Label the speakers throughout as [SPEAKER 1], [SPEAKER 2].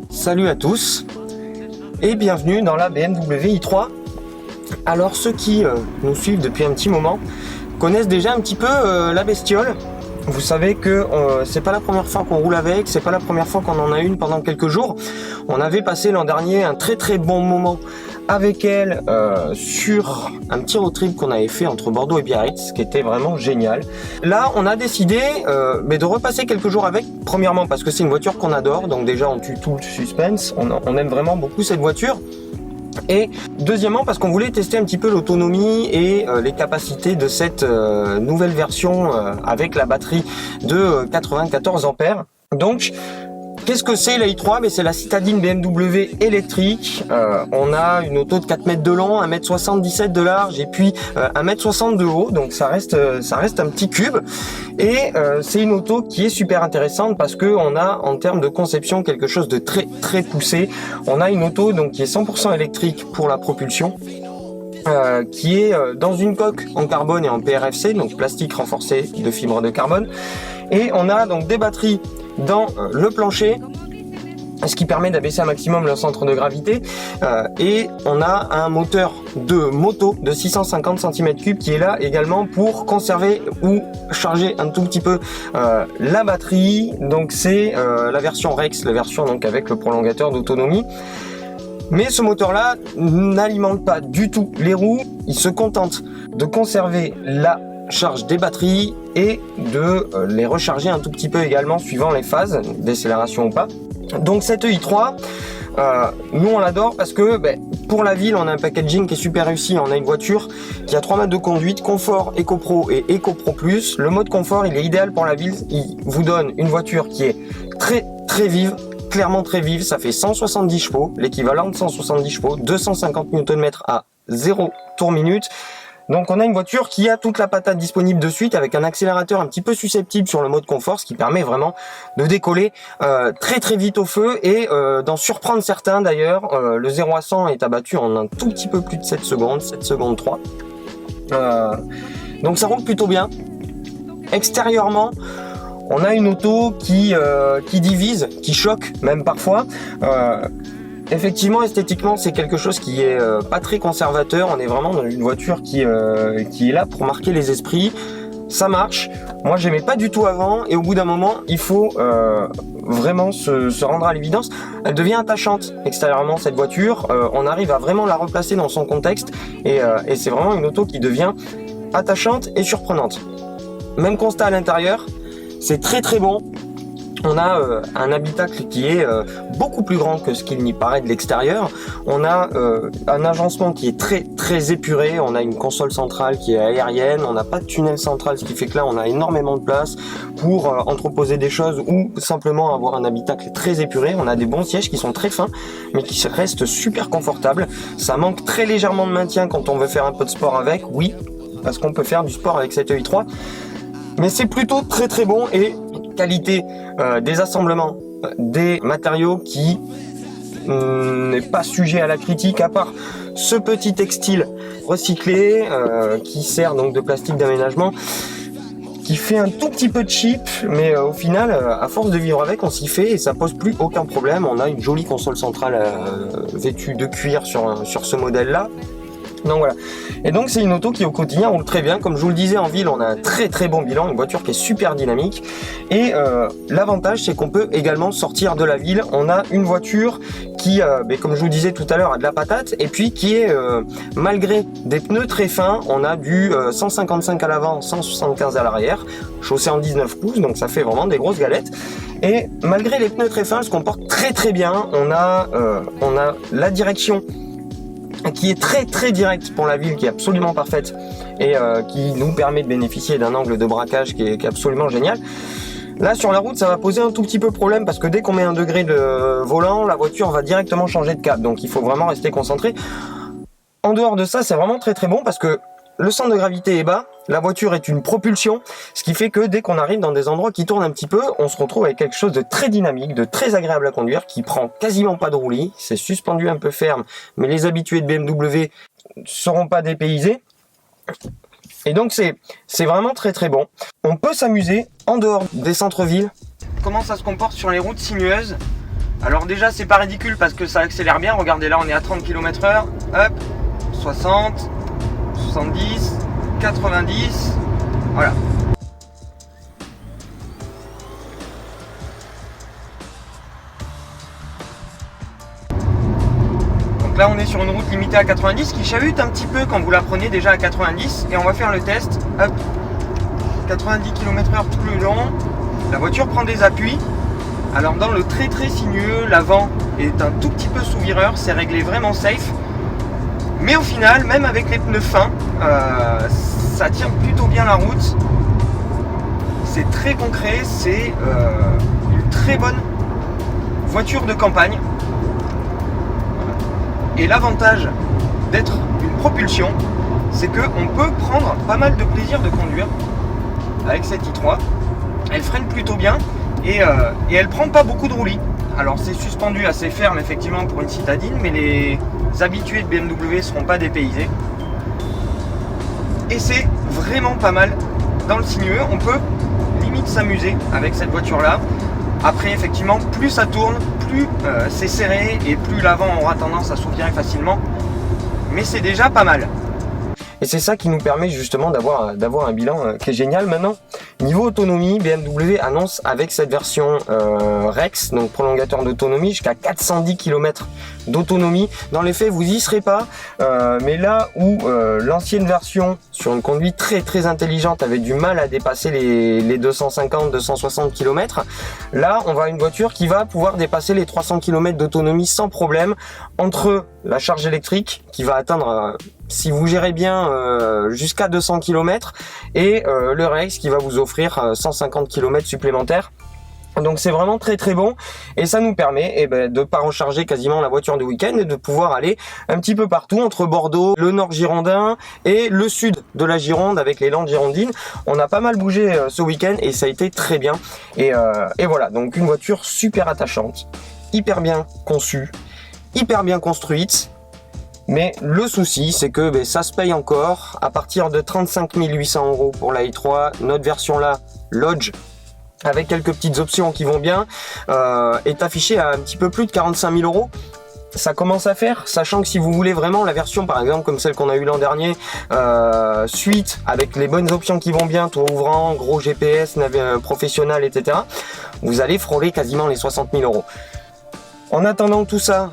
[SPEAKER 1] Salut à tous et bienvenue dans la BMW i3. Alors ceux qui nous suivent depuis un petit moment connaissent déjà un petit peu la bestiole. Vous savez que c'est pas la première fois qu'on roule avec, c'est pas la première fois qu'on en a une pendant quelques jours. On avait passé l'an dernier un très bon moment avec elle sur un petit road trip qu'on avait fait entre Bordeaux et Biarritz, qui était vraiment génial. Là, on a décidé de repasser quelques jours avec. Premièrement parce que c'est une voiture qu'on adore, donc déjà on tue tout le suspense, on aime vraiment beaucoup cette voiture. Et deuxièmement parce qu'on voulait tester un petit peu l'autonomie et les capacités de cette nouvelle version avec la batterie de 94 ampères. Donc qu'est-ce que c'est la i3? Mais c'est la citadine BMW électrique. On a une auto de 4 mètres de long, 1m77 de large et puis 1m60 de haut. Donc ça reste un petit cube. Et c'est une auto qui est super intéressante parce que on a en termes de conception quelque chose de très poussé. On a une auto donc qui est 100% électrique pour la propulsion. Qui est dans une coque en carbone et en PRFC, donc plastique renforcé de fibre de carbone. Et on a donc des batteries dans le plancher, ce qui permet d'abaisser un maximum le centre de gravité, et on a un moteur de moto de 650 cm3 qui est là également pour conserver ou charger un tout petit peu la batterie. Donc c'est la version Rex, la version donc avec le prolongateur d'autonomie. Mais ce moteur-là n'alimente pas du tout les roues, il se contente de conserver la charge des batteries et de les recharger un tout petit peu également suivant les phases, décélération ou pas. Donc cette i3, nous on l'adore parce que pour la ville on a un packaging qui est super réussi. On a une voiture qui a 3 modes de conduite, confort, Eco Pro et Eco Pro Plus. Le mode confort il est idéal pour la ville, il vous donne une voiture qui est très vive, clairement très vive. Ça fait 170 chevaux, l'équivalent de 170 chevaux, 250 Nm à 0 tour minute. Donc on a une voiture qui a toute la patate disponible de suite avec un accélérateur un petit peu susceptible sur le mode confort, ce qui permet vraiment de décoller très vite au feu et d'en surprendre certains d'ailleurs. Le 0 à 100 est abattu en un tout petit peu plus de 7 secondes, 7 secondes 3. Donc ça roule plutôt bien. Extérieurement, on a une auto qui divise, qui choque même parfois. Effectivement, esthétiquement, c'est quelque chose qui est pas très conservateur. On est vraiment dans une voiture qui est là pour marquer les esprits. Ça marche. Moi, j'aimais pas du tout avant, et au bout d'un moment, il faut vraiment se rendre à l'évidence. Elle devient attachante extérieurement cette voiture. On arrive à vraiment la replacer dans son contexte, et c'est vraiment une auto qui devient attachante et surprenante. Même constat à l'intérieur. C'est très bon. On a un habitacle qui est beaucoup plus grand que ce qu'il n'y paraît de l'extérieur. On a un agencement qui est très épuré. On a une console centrale qui est aérienne. On n'a pas de tunnel central, ce qui fait que là on a énormément de place pour entreposer des choses ou simplement avoir un habitacle très épuré. On a des bons sièges qui sont très fins mais qui restent super confortables. Ça manque très légèrement de maintien quand on veut faire un peu de sport avec, oui, parce qu'on peut faire du sport avec cette i3. Mais c'est plutôt très bon, et qualité des assemblements, des matériaux qui n'est pas sujet à la critique, à part ce petit textile recyclé qui sert donc de plastique d'aménagement, qui fait un tout petit peu cheap, mais au final, à force de vivre avec, on s'y fait et ça pose plus aucun problème. On a une jolie console centrale vêtue de cuir sur ce modèle-là. Donc voilà. Et donc c'est une auto qui au quotidien roule très bien. Comme je vous le disais, en ville on a un très bon bilan, une voiture qui est super dynamique. Et l'avantage c'est qu'on peut également sortir de la ville. On a une voiture qui, comme je vous disais tout à l'heure, a de la patate, et puis qui est, malgré des pneus très fins, on a du 155 à l'avant, 175 à l'arrière, chaussée en 19 pouces, donc ça fait vraiment des grosses galettes. Et malgré les pneus très fins, elle se comporte très bien. On a la direction qui est très directe pour la ville, qui est absolument parfaite et qui nous permet de bénéficier d'un angle de braquage qui est absolument génial. Là sur la route ça va poser un tout petit peu problème parce que dès qu'on met un degré de volant, la voiture va directement changer de cap, donc il faut vraiment rester concentré. En dehors de ça, c'est vraiment très bon parce que le centre de gravité est bas La voiture est une propulsion, ce qui fait que dès qu'on arrive dans des endroits qui tournent un petit peu, on se retrouve avec quelque chose de très dynamique, de très agréable à conduire, qui prend quasiment pas de roulis. C'est suspendu un peu ferme, mais les habitués de BMW ne seront pas dépaysés. Et donc c'est vraiment très très bon. On peut s'amuser en dehors des centres-villes. Comment ça se comporte sur les routes sinueuses? Alors déjà c'est pas ridicule parce que ça accélère bien. Regardez là, on est à 30 km/h. Hop, 60, 70, 90, voilà. Donc là on est sur une route limitée à 90 qui chahute un petit peu quand vous la prenez déjà à 90 et on va faire le test. Hop, 90 km/h tout le long. La voiture prend des appuis. Alors dans le très très sinueux, l'avant est un tout petit peu sous vireur, c'est réglé vraiment safe. Mais au final, même avec les pneus fins, ça tient plutôt bien la route. C'est très concret, c'est une très bonne voiture de campagne. Et l'avantage d'être une propulsion, c'est qu'on peut prendre pas mal de plaisir de conduire avec cette i3. Elle freine plutôt bien et elle prend pas beaucoup de roulis. Alors c'est suspendu assez ferme effectivement pour une citadine, mais les habitués de BMW ne seront pas dépaysés. Et c'est vraiment pas mal dans le sinueux, on peut limite s'amuser avec cette voiture là. Après effectivement plus ça tourne, plus c'est serré et plus l'avant aura tendance à s'ouvrir facilement. Mais c'est déjà pas mal. Et c'est ça qui nous permet justement d'avoir un bilan qui est génial maintenant. Niveau autonomie, BMW annonce avec cette version Rex, donc prolongateur d'autonomie, jusqu'à 410 km d'autonomie. Dans les faits, vous y serez pas, mais là où l'ancienne version, sur une conduite très très intelligente, avait du mal à dépasser les 250-260 km, là on va à une voiture qui va pouvoir dépasser les 300 km d'autonomie sans problème, entre la charge électrique qui va atteindre, si vous gérez bien, jusqu'à 200 km, et le Rex qui va vous offrir 150 km supplémentaires. Donc c'est vraiment très très bon et ça nous permet de pas recharger quasiment la voiture de week-end et de pouvoir aller un petit peu partout entre Bordeaux, le nord girondin et le sud de la Gironde avec les Landes girondines. On a pas mal bougé ce week-end et ça a été très bien. Et voilà, donc une voiture super attachante, hyper bien conçue, hyper bien construite. Mais le souci, c'est que ça se paye encore à partir de 35 800 € pour la i3. Notre version là, Lodge, avec quelques petites options qui vont bien, est affichée à un petit peu plus de 45 000 €. Ça commence à faire, sachant que si vous voulez vraiment la version par exemple comme celle qu'on a eu l'an dernier, suite avec les bonnes options qui vont bien, toit ouvrant, gros GPS, professionnel, etc., vous allez frôler quasiment les 60 000 €. En attendant que tout ça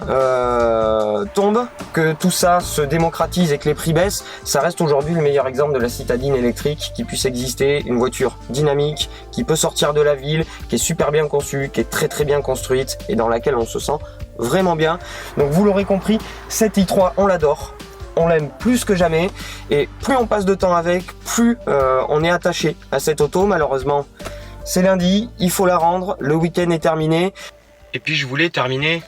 [SPEAKER 1] tombe, que tout ça se démocratise et que les prix baissent, ça reste aujourd'hui le meilleur exemple de la citadine électrique qui puisse exister, une voiture dynamique, qui peut sortir de la ville, qui est super bien conçue, qui est très très bien construite et dans laquelle on se sent vraiment bien. Donc vous l'aurez compris, cette i3 on l'adore, on l'aime plus que jamais et plus on passe de temps avec, plus on est attaché à cette auto. Malheureusement, c'est lundi, il faut la rendre, le week-end est terminé. Et puis je voulais terminer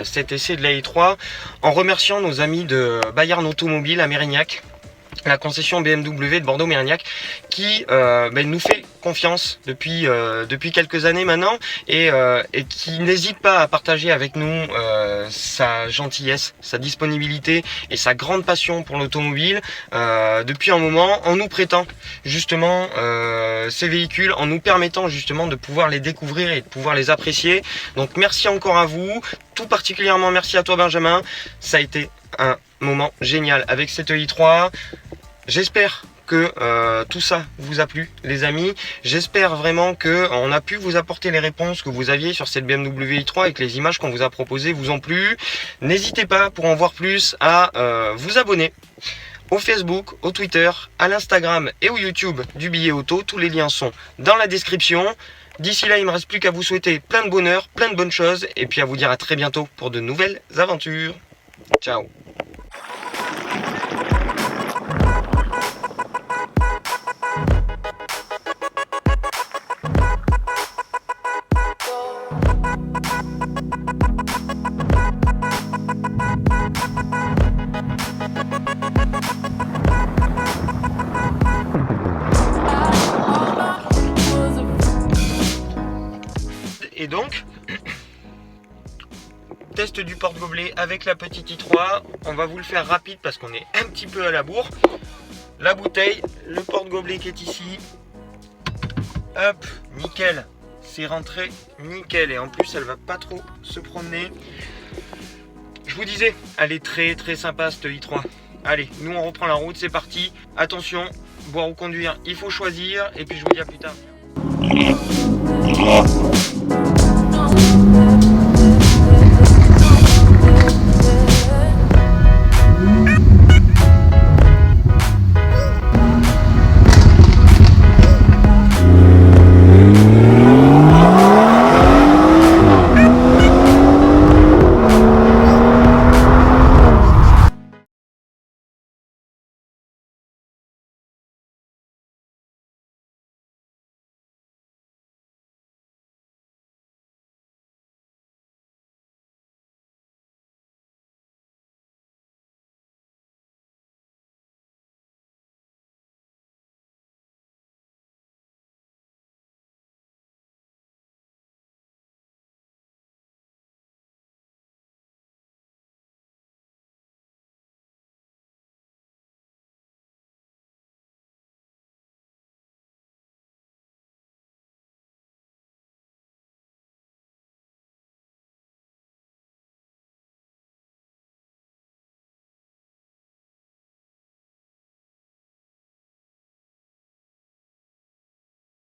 [SPEAKER 1] cet essai de la i3 en remerciant nos amis de Bayern Automobile à Mérignac, la concession BMW de Bordeaux-Mérignac, qui nous fait confiance depuis quelques années maintenant et qui n'hésite pas à partager avec nous sa gentillesse, sa disponibilité et sa grande passion pour l'automobile depuis un moment, en nous prêtant justement ces véhicules, en nous permettant justement de pouvoir les découvrir et de pouvoir les apprécier. Donc merci encore à vous, tout particulièrement merci à toi Benjamin, ça a été un moment génial avec cette i3. J'espère que tout ça vous a plu les amis, j'espère vraiment que on a pu vous apporter les réponses que vous aviez sur cette BMW i3 et que les images qu'on vous a proposées vous ont plu. N'hésitez pas, pour en voir plus, à vous abonner au Facebook, au Twitter, à l'Instagram et au YouTube du Billet Auto. Tous les liens sont dans la description. D'ici là, il ne me reste plus qu'à vous souhaiter plein de bonheur, plein de bonnes choses et puis à vous dire à très bientôt pour de nouvelles aventures. Ciao. Et donc, test du porte-gobelet avec la petite i3. On va vous le faire rapide parce qu'on est un petit peu à la bourre. La bouteille, le porte-gobelet qui est ici. Hop, nickel. C'est rentré nickel. Et en plus, elle va pas trop se promener. Je vous disais, elle est très très sympa cette i3. Allez, nous on reprend la route, c'est parti. Attention, boire ou conduire, il faut choisir. Et puis je vous dis à plus tard.